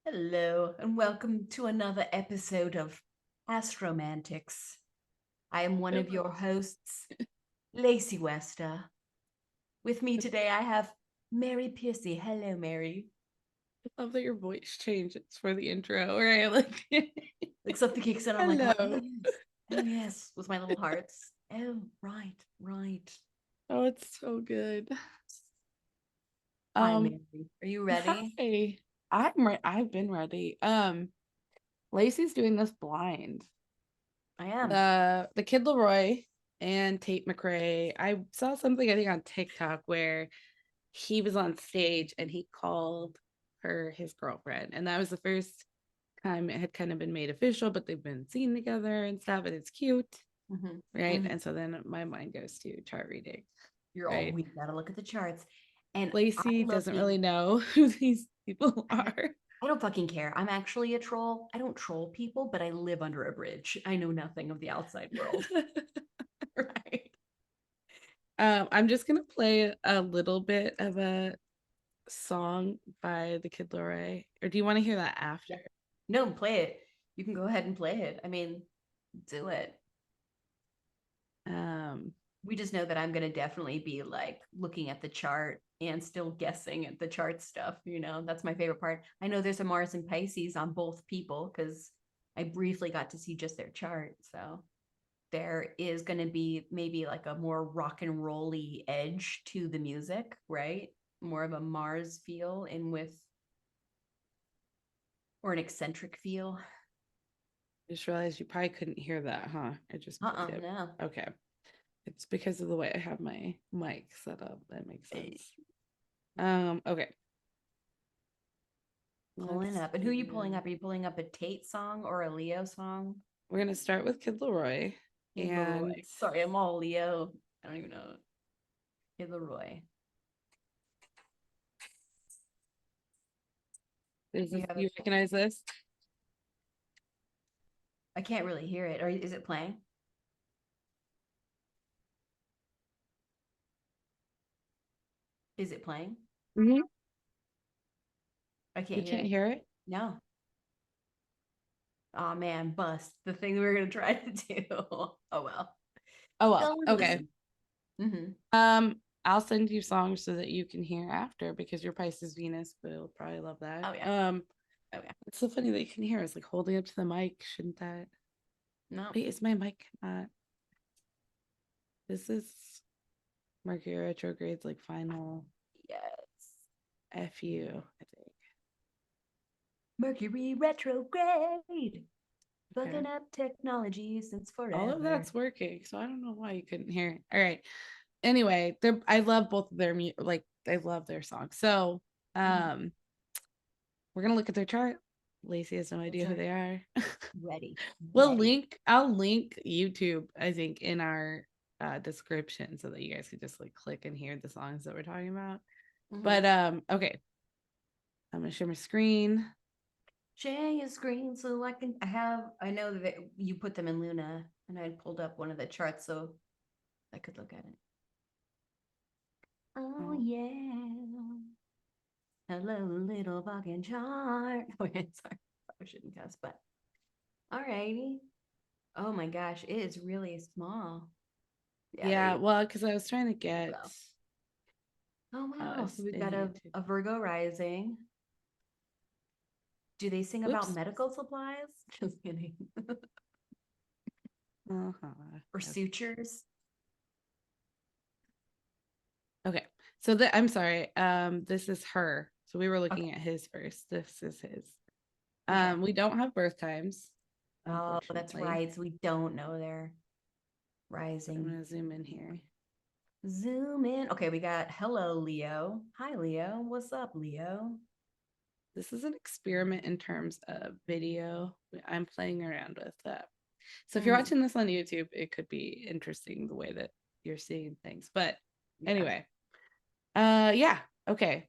Hello, and welcome to another episode of Astromantics. I am one of your hosts, Lacey Wester. With me today, I have Mary Piercy. Hello, Mary. I love that your voice changes for the intro, right? Like, Like something kicks in, I'm like, hello. oh yes, with my little hearts. Oh, right, right. Oh, it's so good. Hi, Um, Mary. Are you ready? Hi. I've been ready. Lacey's doing this blind. I am. The kid Leroy and Tate McRae. I saw something I think on TikTok where he was on stage and he called her his girlfriend, and that was the first time it had kind of been made official, but they've been seen together and stuff, and it's cute, Mm-hmm. right? Mm-hmm. And so then my mind goes to chart reading, You're all, right? we gotta look at the charts. And Lacey I'm doesn't looking. really know who these people are. I don't fucking care. I'm actually a troll. I don't troll people, but I live under a bridge. I know nothing of the outside world. Right. I'm just gonna play a little bit of a song by the Kid Leroy, or do you want to hear that after? Yeah. No, play it. You can go ahead and play it. I mean, do it. Um, We just know that I'm going to definitely be like looking at the chart and still guessing at the chart stuff. That's my favorite part. I know there's a Mars and Pisces on both people because I briefly got to see just their chart. So there is going to be maybe like a more rock and rolly edge to the music, right? More of a Mars feel in with, or an eccentric feel. just realized you probably couldn't hear that, huh? I just played it. No. Okay. It's because of the way I have my mic set up. That makes sense. Okay. Pulling Let's up. And who are you pulling do. up? Are you pulling up a Tate song or a Leo song? We're gonna start with Kid Leroy, Kid and Leroy. Sorry, I'm all Leo. I don't even know. Kid Leroy. there's You this. have You it. recognize this? I can't really hear it. Or is it playing? Is it playing? Mm-hmm. I can't You hear can't it. hear it? No. Oh man, bust. The thing we were gonna try to do. Oh well. Oh Go well. and Okay. listen. Mm-hmm. I'll send you songs so that you can hear after because your Pisces Venus will probably love that. Oh yeah. Oh yeah. It's so funny that you can hear us like holding up to the mic. Shouldn't that? No. Wait, is my mic not? This is Mercury retrograde's like final Yes. FU, I think. Mercury retrograde. Okay. Fucking up technology since All of forever. that's working, so I don't know why you couldn't hear it. All right. Anyway, I love both of their like I love their songs. So Mhm. um we're gonna look at their chart. Lacey has no That's idea who right. they are. Ready. We'll Ready. link I'll link YouTube, I think, in our description so that you guys could just like click and hear the songs that we're talking about. Mm-hmm. But okay, I'm gonna share my screen. Share your screen so I know that you put them in Luna and I pulled up one of the charts so I could look at it. Oh Oh, yeah. Hello, little fucking chart. Okay, sorry. I shouldn't cuss, but alrighty. Oh my gosh, it is really small. Yeah, there yeah, you well, because I was trying to get go. Oh wow. So us we've in got YouTube. a Virgo rising. Do they sing about Whoops. medical supplies? Just kidding. Uh-huh. Or Okay. sutures? Okay. So I'm sorry. This is her. So we were Okay. looking at his first. This is his. Okay. We don't have birth times, Oh, that's unfortunately. right. So we don't know their But I'm rising. gonna zoom in here. Zoom in. Okay, we got hello, Leo. Hi, Leo. What's up, Leo? This is an experiment in terms of video. I'm playing around with that. So if you're Mhm. watching this on YouTube, it could be interesting the way that you're seeing things. But Yeah. anyway, yeah, okay.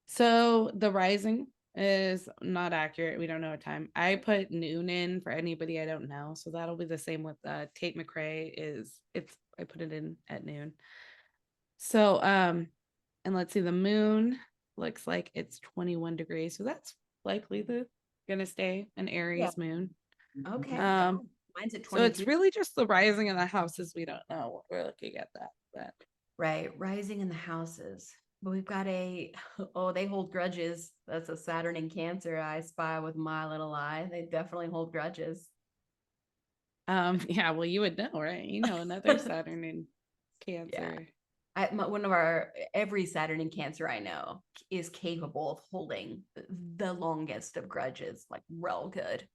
So the rising is not accurate. We don't know a time. I put noon in for anybody I don't know. So that'll be the same with Tate McRae is it's I put it in at noon. So and let's see, the moon looks like it's 21 degrees. So that's likely gonna stay an Yeah. Aries moon. Okay. Um, Mine's at so it's 22. really just the rising in the houses. We don't know what we're looking at that, but Right. Rising in the houses. But we've got oh, they hold grudges. That's a Saturn in Cancer I spy with my little eye. They definitely hold grudges. yeah, well, you would know, right? Another Saturn in Yeah. Cancer. One of every Saturn in Cancer I know is capable of holding the longest of grudges, like real good.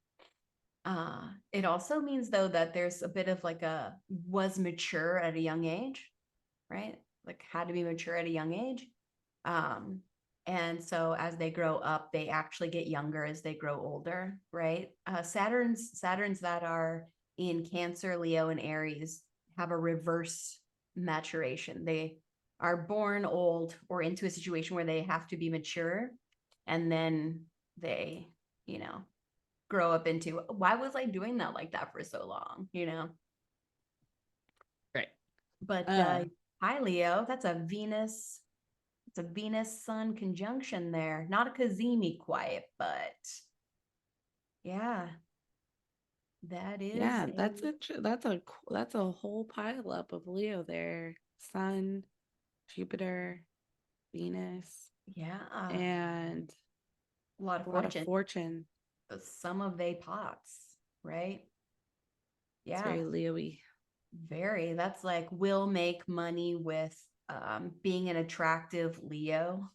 It also means though that there's a bit of like was mature at a young age, right? Like had to be mature at a young age. Um, and so as they grow up, they actually get younger as they grow older, right? Saturns that are in Cancer, Leo, and Aries have a reverse maturation. They are born old or into a situation where they have to be mature, and then they, you know, grow up into why was I doing that like that for so long, Right. But hi Leo, that's a Venus. It's a Venus Sun conjunction there. Not a Kazemi quiet, but yeah, that is Yeah, that's a whole pile up of Leo there. Sun, Jupiter, Venus, yeah, and a lot of a lot of fortune. fortune. Some of they pots, right? It's Yeah, very Leo-y. very. That's like will make money with being an attractive Leo,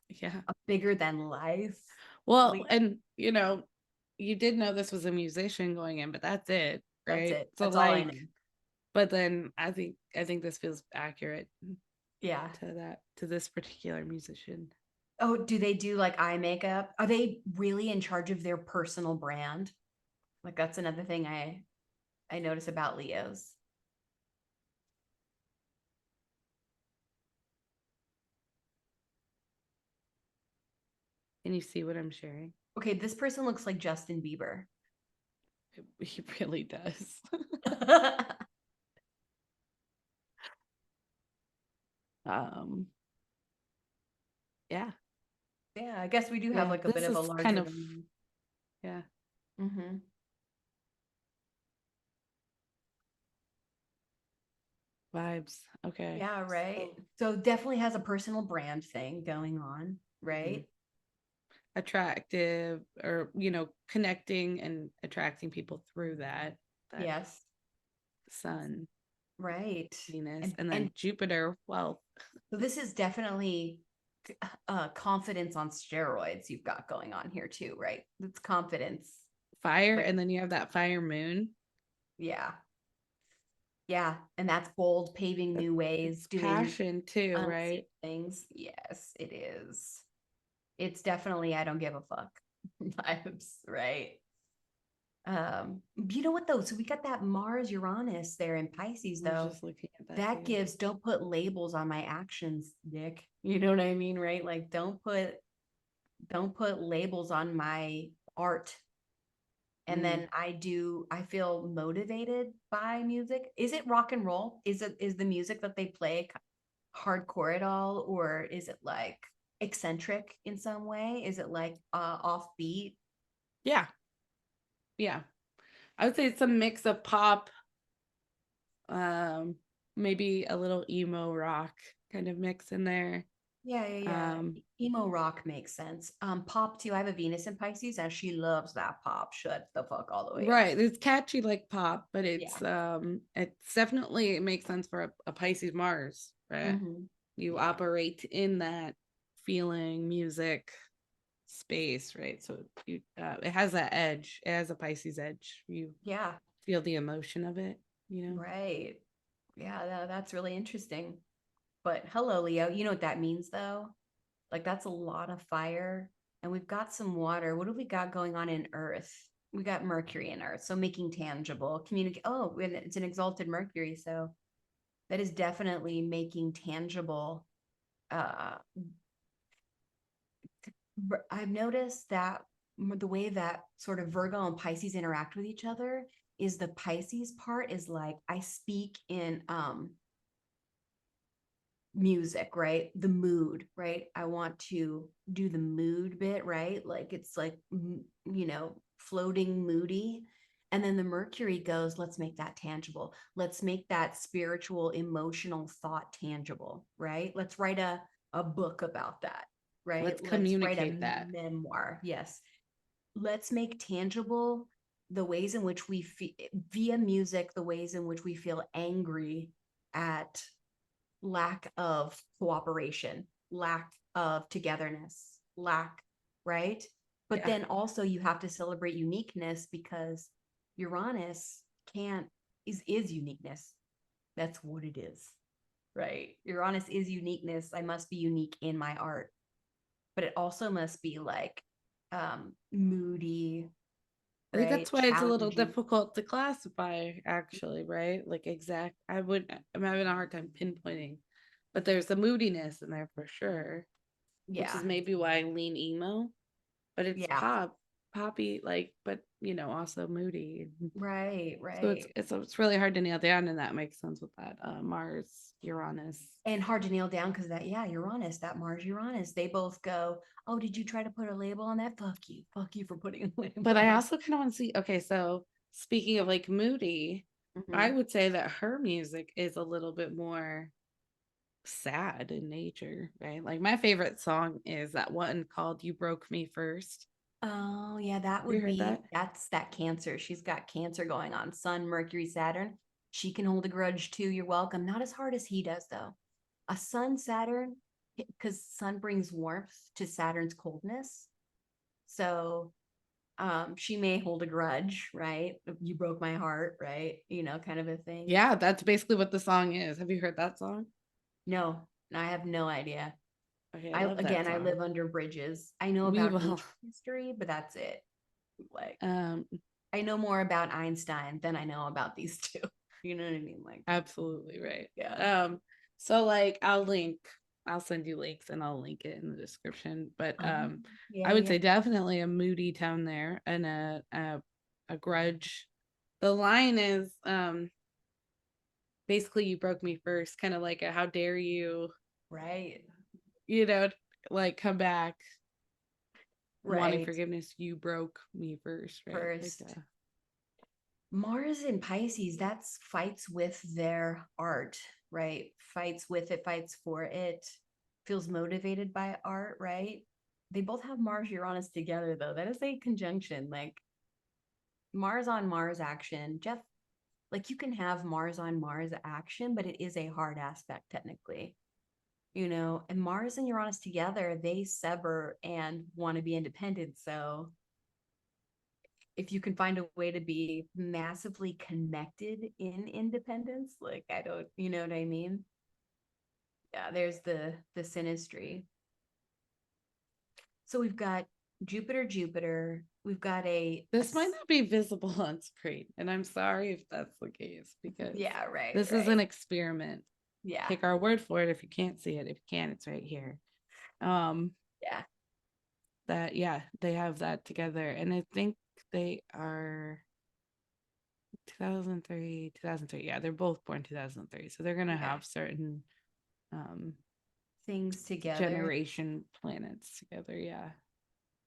Yeah. a bigger than life Well, Leo. and you did know this was a musician going in, but that's it, That's right? it. So That's all I like, know. but then I think this feels accurate Yeah. to this particular musician. Oh, do they do like eye makeup? Are they really in charge of their personal brand? Like that's another thing I notice about Leos. Can you see what I'm sharing? Okay, this person looks like Justin Bieber. He really does. um, yeah, Yeah, I guess we do have yeah. like a bit This of a is kind larger of than. yeah Mm-hmm. vibes. Okay, Yeah, right. so So definitely has a personal brand thing going on, mhm. right? Attractive, or connecting and attracting people through that Yes, sun, right. Venus, And and and then Jupiter. Well, so this is definitely confidence on steroids you've got going on here too, right? It's confidence. fire, Like, and then you have that fire moon. yeah. Yeah, and that's bold, paving new It's ways, doing passion too, unseen right? things. Yes, it is. It's definitely I don't give a fuck vibes, right? You know what though? So we got that Mars Uranus there in Pisces I was though. just looking at that That too. gives don't put labels on my actions, Nick. You know what I mean, right? Like don't put labels on my art. And Mm. then I feel motivated by music. Is it rock and roll? Is the music that they play hardcore at all, or is it like eccentric in some way? Is it like offbeat? Yeah, yeah. I would say it's a mix of pop, um, maybe a little emo rock kind of mix in there. Yeah, yeah, yeah. Um, Emo rock makes sense. Pop too. I have a Venus in Pisces, and she loves that pop. Shut the fuck all the way up. right. It's catchy like pop, but Yeah. it's definitely, it makes sense for a Pisces Mars, right? Mm-hmm. You Yeah. operate in that feeling music space, right? So it has that edge. It has a Pisces edge. You Yeah. feel the emotion of it, Right. Yeah, that's really interesting. But hello, Leo. You know what that means though? Like that's a lot of fire. And we've got some water. What have we got going on in Earth? We got Mercury in Earth. So making tangible, communicate. Oh, and it's an exalted Mercury. So that is definitely making tangible. Uh, I've noticed that the way that sort of Virgo and Pisces interact with each other is the Pisces part is like I speak in music, right? The mood, right? I want to do the mood bit, right? Like it's like, floating moody. And then the Mercury goes, let's make that tangible. Let's make that spiritual, emotional thought tangible, right? Let's write a book about that, right? Let's Let's write a communicate that. memoir. Yes. Let's make tangible the ways in which we feel via music, the ways in which we feel angry at lack of cooperation, lack of togetherness, lack, right? But Yeah. then also you have to celebrate uniqueness because Uranus can't is uniqueness. That's what it is, right? Uranus is uniqueness. I must be unique in my art, but it also must be like moody, I think right? that's why it's a little Challenging. difficult to classify, actually, right? Like I'm having a hard time pinpointing, but there's the moodiness in there for sure, which is Yeah. maybe why I lean emo, but it's Yeah. poppy, like, but also moody. Right, So it's right. it's it's really hard to nail down, and that makes sense with that Mars Uranus. And hard to nail down because that, yeah, Uranus, that Mars Uranus, they both go, oh, did you try to put a label on that? Fuck you for putting a But label I on. also kind of want to see. Okay, so speaking of like moody, I Mhm. would say that her music is a little bit more sad in nature, right? Like my favorite song is that one called "You Broke Me First." Oh, yeah, that You would heard that? be, that's that Cancer. She's got Cancer going on. Sun, Mercury, Saturn. She can hold a grudge too. You're welcome. Not as hard as he does, though. A Sun, Saturn, because Sun brings warmth to Saturn's coldness. So she may hold a grudge, right? You broke my heart, right? Kind of a thing. Yeah, that's basically what the song is. Have you heard that song? No, I have no idea. Okay, I I love that again, I song. live under bridges. I know We about will. ancient history, but that's it. Like Um, I know more about Einstein than I know about these two. You know what I mean? Like, Absolutely right. yeah. So like I'll send you links and I'll link it in the description. But Yeah, I would yeah. say definitely a moody tone there and a grudge. The line is basically you broke me first, kind of like a how dare you, Right. you know, like come back wanting Right. forgiveness. You broke me first, right? Like First. Mars in Pisces, that's fights with their art, right? Fights with it, fights for it, feels motivated by art, right? They both have Mars Uranus together, though. That is a conjunction, like Mars on Mars action. Jeff, like you can have Mars on Mars action, but it is a hard aspect technically, and Mars and Uranus together, they sever and want to be independent. So if you can find a way to be massively connected in independence, like I don't, you know what I mean? Yeah, there's the synastry. So we've got Jupiter, Jupiter. We've got this might not be visible on screen, and I'm sorry if that's the case because yeah, right, this is right. an experiment. Yeah, Take our word for it if you can't see it. If you can, it's right here. Um, yeah. that yeah, they have that together, and I think they are 2003, 2003. Yeah, they're both born 2003, so they're gonna Okay. have certain um Things together. generation planets together. Yeah,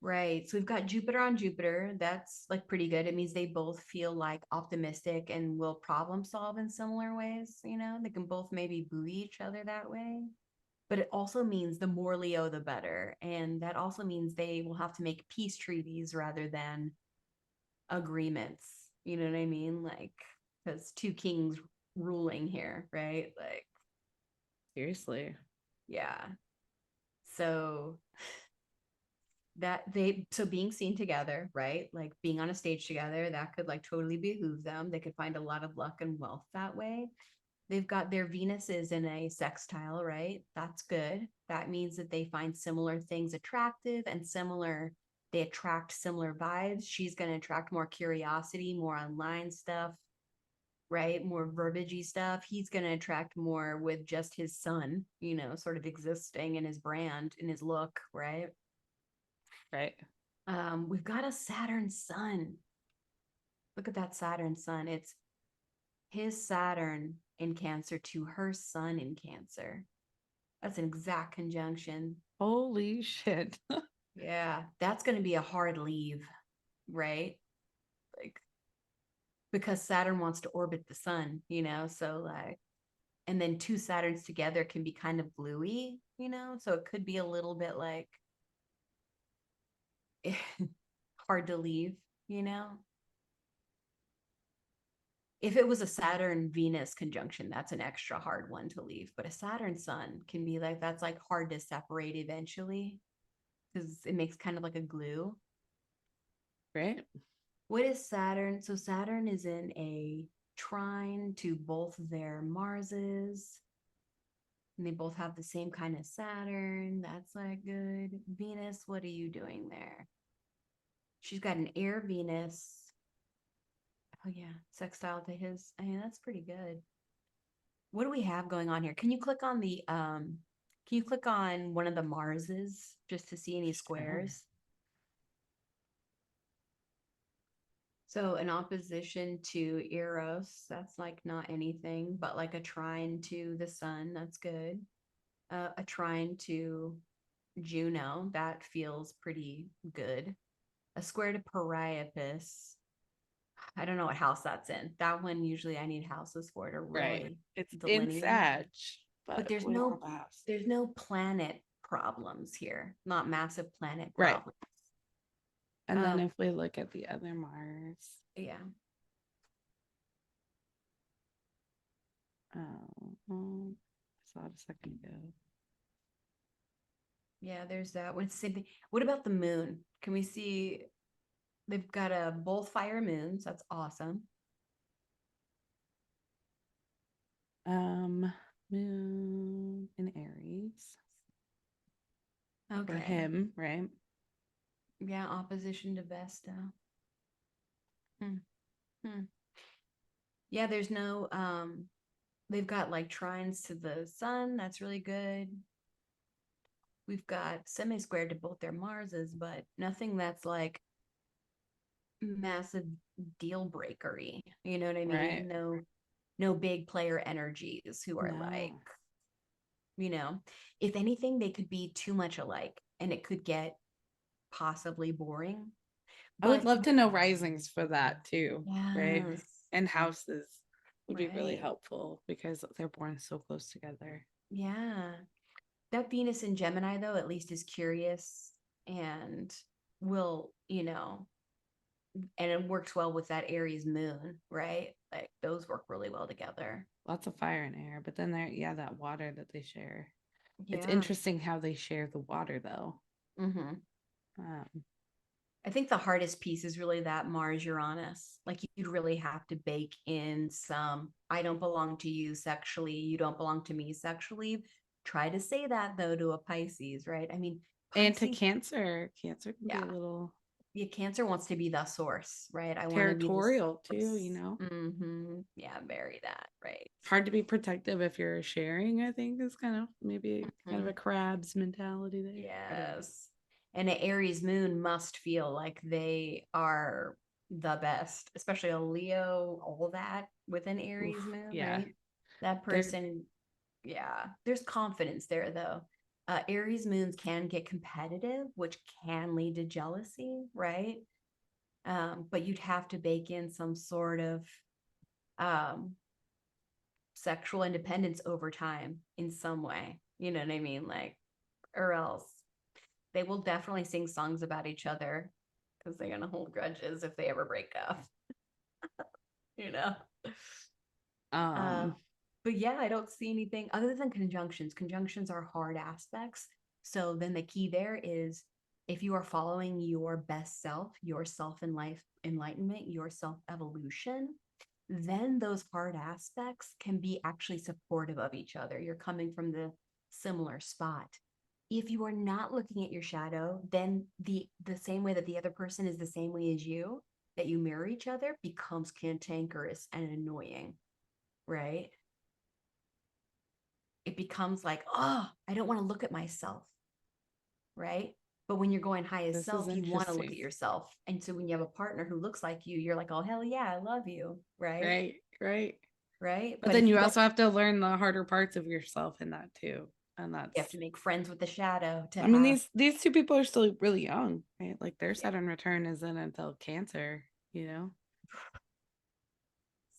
Right. So we've got Jupiter on Jupiter. That's like pretty good. It means they both feel like optimistic and will problem solve in similar ways. They can both maybe buoy each other that way. But it also means the more Leo, the better. And that also means they will have to make peace treaties rather than agreements. You know what I mean? Like, because two kings ruling here, right? Like, seriously. yeah. So being seen together, right? Like being on a stage together, that could like totally behoove them. They could find a lot of luck and wealth that way. They've got their Venuses in a sextile, right? That's good. That means that they find similar things attractive and they attract similar vibes. She's going to attract more curiosity, more online stuff, right? More verbagey stuff. He's going to attract more with just his sun, sort of existing in his brand, in his look, right? Right. We've got a Saturn sun. Look at that Saturn sun. It's his Saturn in Cancer to her sun in Cancer. That's an exact conjunction. Holy shit. Yeah, that's going to be a hard leave, right? Like, because Saturn wants to orbit the sun, so like, and then two Saturns together can be kind of gluey, so it could be a little bit like hard to leave, you know? If it was a Saturn Venus conjunction, that's an extra hard one to leave. But a Saturn Sun can be like, that's like hard to separate eventually because it makes kind of like a glue. Right? What is Saturn? So Saturn is in a trine to both their Marses, and they both have the same kind of Saturn. That's like good. Venus, what are you doing there? She's got an air Venus. Oh yeah, sextile to his. I mean, that's pretty good. What do we have going on here? Can you click on one of the Marses just to see any Sure. squares? So an opposition to Eros, that's like not anything, but like a trine to the sun, that's good. A trine to Juno, that feels pretty good. A square to Priapus, I don't know what house that's in. That one usually I need houses for to Right. really It's in delineate. Sag, But but we don't have a house. there's no planet problems here, not massive planet Right. problems. And then Um, if we look at the other Mars, yeah, I saw it a second ago. yeah, there's that one. Same thing. What about the moon? Can we see they've got a both fire moons? That's awesome. Moon in Aries for Okay. him, right? Yeah, opposition to Vesta. Hmm. Hmm. Yeah, there's no they've got like trines to the sun. That's really good. We've got semi-squared to both their Marses, but nothing that's like massive deal breakery. You know what I Right. mean? No big player energies who are like, No. you know, if anything, they could be too much alike and it could get possibly boring. I would But love to know risings for that too, right? yes, And houses would be really right. helpful because they're born so close together. Yeah. That Venus in Gemini, though, at least is curious and will, and it works well with that Aries moon, right? Like those work really well together. Lots of fire and air, but then there, yeah, that water that they share. It's Yeah. interesting how they share the water though. Hmm. Um, I think the hardest piece is really that Mars Uranus. Like you'd really have to bake in some, I don't belong to you sexually, you don't belong to me sexually. Try to say that though to a Pisces, right? I mean, and to Pisces, Cancer can be yeah, a little yeah, Cancer wants to be the source, right? I want to be the territorial too, source. Yeah, marry that, right? hard to be protective if you're sharing. I think is kind of maybe kind of a Mhm. crab's mentality there. I don't know. Yes. And an Aries moon must feel like they are the best, especially a Leo, all that with an Aries Oof, moon, yeah, right? That they're person, yeah, there's confidence there though. Aries moons can get competitive, which can lead to jealousy, right? But you'd have to bake in some sort of um, sexual independence over time in some way. You know what I mean? Like, or else they will definitely sing songs about each other because they're gonna hold grudges if they ever break up, you know. Uh, um but yeah, I don't see anything other than conjunctions. Conjunctions are hard aspects. So then the key there is if you are following your best self, your self in life enlightenment, your self evolution, then those hard aspects can be actually supportive of each other. You're coming from the similar spot. If you are not looking at your shadow, then the same way that the other person is the same way as you, that you mirror each other becomes cantankerous and annoying, right? It becomes like, oh, I don't want to look at myself, right? But when you're going highest this is self, you want to look interesting. at yourself. And so when you have a partner who looks like you, are like, oh, hell yeah, I love you, right? Right, right. Right. But But then if you you don't, also have to learn the harder parts of yourself in that too. And You have that's, to make friends with the shadow to I mean, have these two people are still really young, right? Like their yeah, Saturn return isn't until Cancer, you know?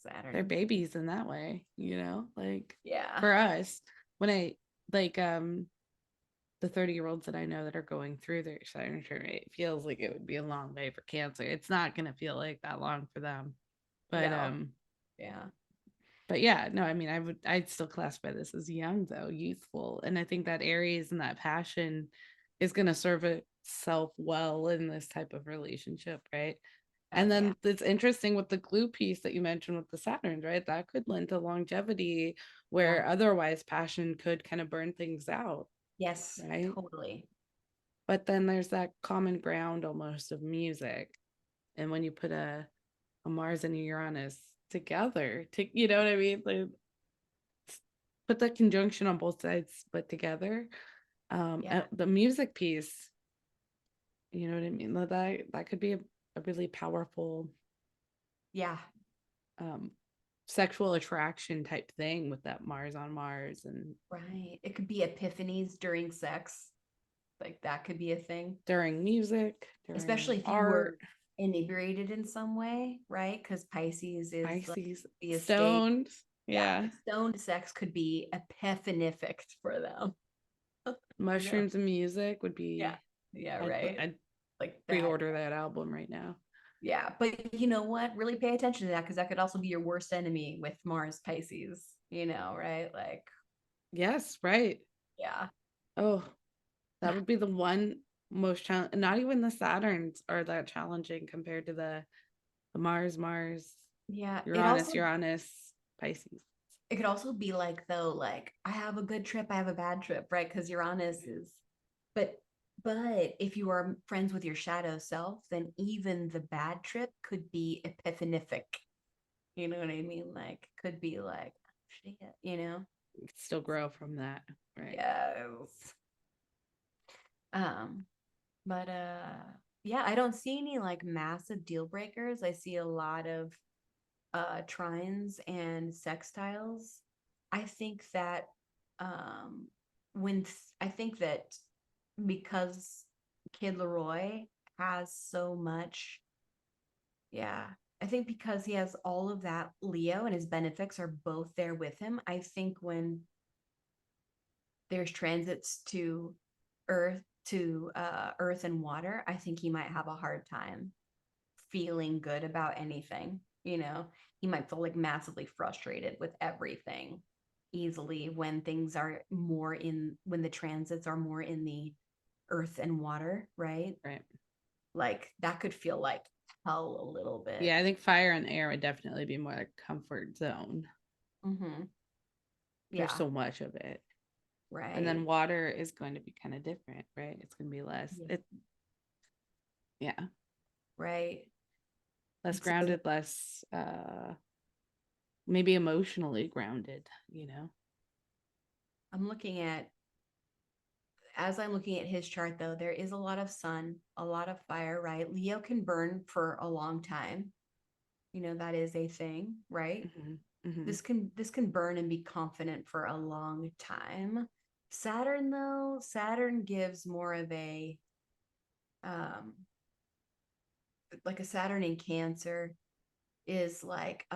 They're Saturn. babies in that way, like Yeah. for us, when I like the 30-year-olds that I know that are going through their Saturn return, it feels like it would be a long way for Cancer. It's not gonna feel like that long for them. But No. Yeah. but yeah, no, I mean, I'd still classify this as young though, youthful. And I think that Aries and that passion is gonna serve itself well in this type of relationship, right? Oh And yeah. then it's interesting with the glue piece that you mentioned with the Saturns, right? That could lend to longevity Yeah. where otherwise passion could kind of burn things out, Yes, right? totally. But then there's that common ground almost of music. And when you put a Mars and a Uranus together, you know what I mean? Like, put the conjunction on both sides, but together. Yeah. The music piece, you know what I mean? That could be a really powerful Yeah. um sexual attraction type thing with that Mars on Mars and Right. It could be epiphanies during sex. Like that could be a thing, during music, especially during if you were art, inebriated in some way, right? Because Pisces is like Pisces, the estate. stoned. Yeah. Yeah. Stoned sex could be epiphanific for them, you know? Mushrooms and music would Yeah. be Yeah. I'd Right. I'd Like that. pre-order that album right now. Yeah. But you know what? Really pay attention to that because that could also be your worst enemy with Mars Pisces, right? Like, Yes, right. yeah. Oh, that would be the one most challenge. Not even the Saturns are that challenging compared to the Mars, Yeah. Uranus, Pisces. It could also be like though, like I have a good trip, I have a bad trip, right? Because Uranus is, but if you are friends with your shadow self, then even the bad trip could be epiphanific. You know what I mean? Like could be like shit. You could still grow from that, right? Yes. Um, but yeah, I don't see any like massive deal breakers. I see a lot of trines and sextiles. I think that um I think that because Kid Leroy has so much, yeah. I think because he has all of that Leo and his benefics are both there with him. I think when there's transits to Earth Earth and water, I think he might have a hard time feeling good about anything. He might feel like massively frustrated with everything easily when things are more in when the transits are more in the earth and water, right? Right. Like that could feel like hell a little bit. Yeah, I think fire and air would definitely be more like comfort zone. Mm-hmm. There's Yeah, so much of it. And then right. water is going to be kind of different, right? It's going to be less Yeah, it yeah, right. less So grounded, less maybe emotionally grounded, I'm looking at as I'm looking at his chart though, there is a lot of sun, a lot of fire, right? Leo can burn for a long time. That is a thing, right? Hmm. Hmm. This can burn and be confident for a long time. Saturn though, Saturn gives more of a um like a Saturn in Cancer is like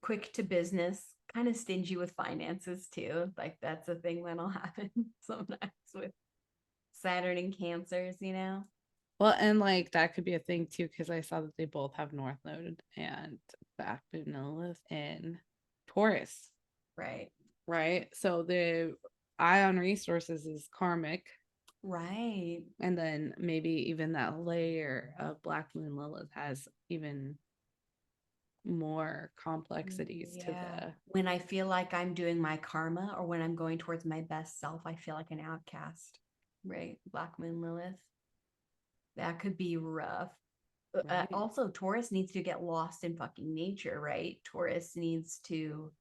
quick to business, kind of stingy with finances too. Like that's a thing that'll happen sometimes with Saturn in Cancers. Well, and like that could be a thing too, because I saw that they both have North Node and back Lilith in Taurus, Right. right? So the ion resources is karmic, Right. and then maybe even that layer of Black Moon Lilith has even more complexities to Yeah. the When I feel like I'm doing my karma or when I'm going towards my best self, I feel like an outcast. Right. Black Moon Lilith. That could be rough. right Also, Taurus needs to get lost in fucking nature, right? Taurus needs to,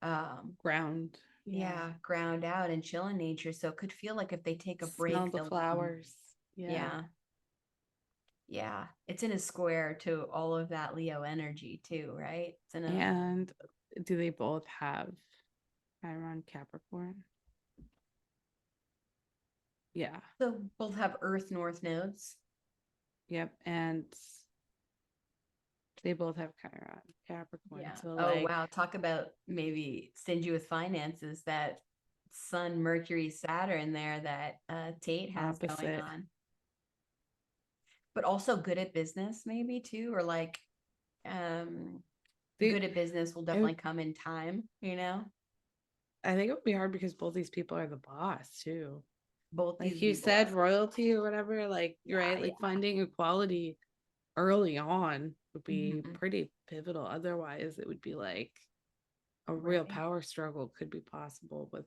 um, ground. Yeah. yeah, ground out and chill in nature. So it could feel like if they take a Smell break, the they'll become, flowers. Yeah. yeah, yeah. It's in a square to all of that Leo energy too, right? And do they both have Chiron Capricorn? Yeah. So both have Earth North nodes. Yep. And they both have Chiron, Capricorn. Yeah. So Oh like wow. Talk about maybe stingy with finances. That Sun, Mercury, Saturn there that Tate has going opposite. on. But also good at business, maybe too, or like um They, good at business will it, definitely come in time, you know? I think it would be hard because both these people are the boss too. Both Like these you people said, are. royalty or whatever, like you're Yeah, right, like yeah. finding equality early on would be Mhm. pretty pivotal. Otherwise, it would be like a real Right. power struggle could be possible with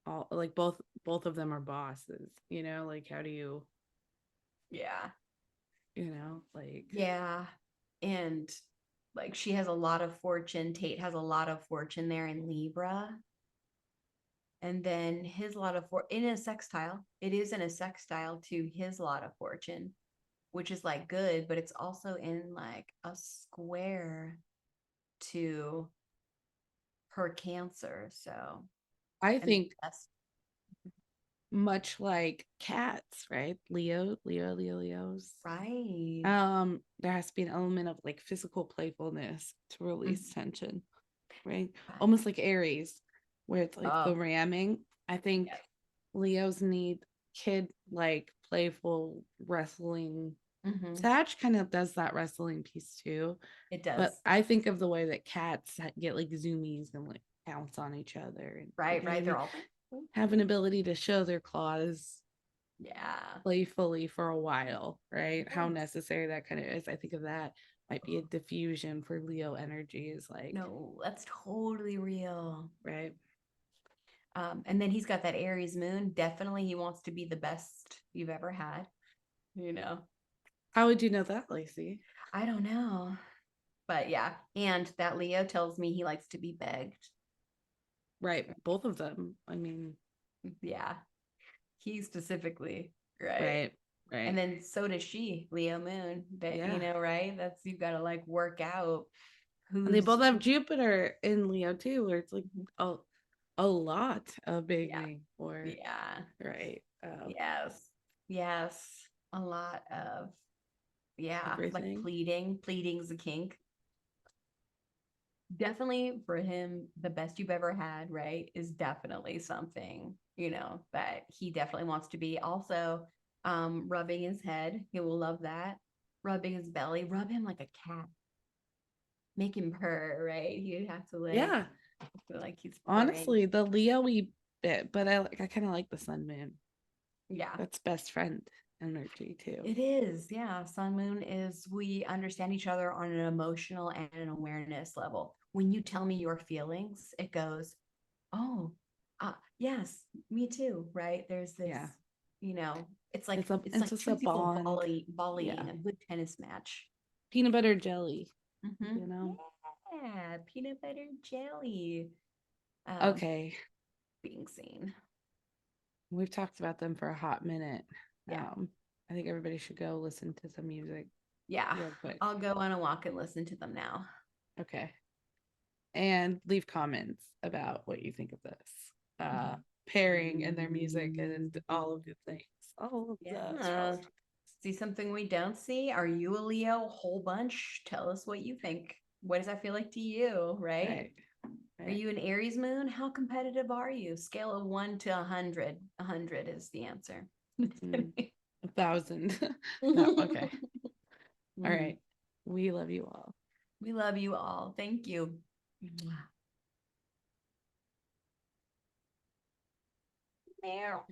all like both of them are bosses, you know, like how do you, Yeah. like Yeah. And like she has a lot of fortune. Tate has a lot of fortune there in Libra. And then his lot of in a sextile. It is in a sextile to his lot of fortune, which is like good, but it's also in like a square to her Cancer. So, I and think that's much like cats, right? Leos. right. There has to be an element of like physical playfulness to release Mhm. tension, right? Right. Almost like Aries, where it's like the Oh, ramming. I think yeah. Leos need kid like playful wrestling. Hmm. Sag kind of does that wrestling piece too. It But does. I think of the way that cats get like zoomies and like pounce on each other and like Right, right. They're all have an ability to show their claws yeah. playfully for a while, right? How Yeah. necessary that kind of is. I think of that might be a diffusion for Leo energy is like, No, that's totally real. right? And then he's got that Aries moon. Definitely he wants to be the best you've ever had, you know. How would you know that, Lacey? I don't know. But yeah. And that Leo tells me he likes to be begged. Right. Both of them. I mean, Yeah. He specifically, right? right. And Right. then so does she, Leo moon. That Yeah. right? That's you've got to like work out And they both who's have Jupiter in Leo too, where it's like Mhm. a, a lot of Yeah. begging or, Yeah. right. Yes. Yes. A lot of yeah, like Everything. pleading. Pleading's a kink. Definitely for him, the best you've ever had, right? Is definitely something, that he definitely wants to be. Also, rubbing his head. He will love that. Rubbing his belly, rub him like a cat. Make him purr, right? You'd have to Yeah. feel like he's purring. Honestly, the Leo-y bit, but I kind of like the Sun Moon. Yeah. That's best friend energy too. It is, yeah. Sun Moon is we understand each other on an emotional and an awareness level. When you tell me your feelings, it goes, oh, yes, me too, right? There's this, Yeah. you know, it's It's like just a two people bond. volleying Yeah. a good tennis match. Peanut butter jelly, Mm-hmm. you know? Yeah, peanut butter jelly. Um, Okay. being seen. We've talked about them for a hot minute. Yeah, I think everybody should go listen to some music yeah. real quick. I'll go on a walk and listen to them now. Okay. And leave comments about what you think of this pairing and their music and all of the things. All of the Yeah. astrology. See something we don't see? Are you a Leo? Whole bunch. Tell us what you think. What does that feel like to you? Right? Right. Are Right. you an Aries moon? How competitive are you? Scale of 1 to 100. 100 is the answer. Mm, 1,000. No, okay. All Mhm. right. We love you all. We love you all. Thank you. Meow.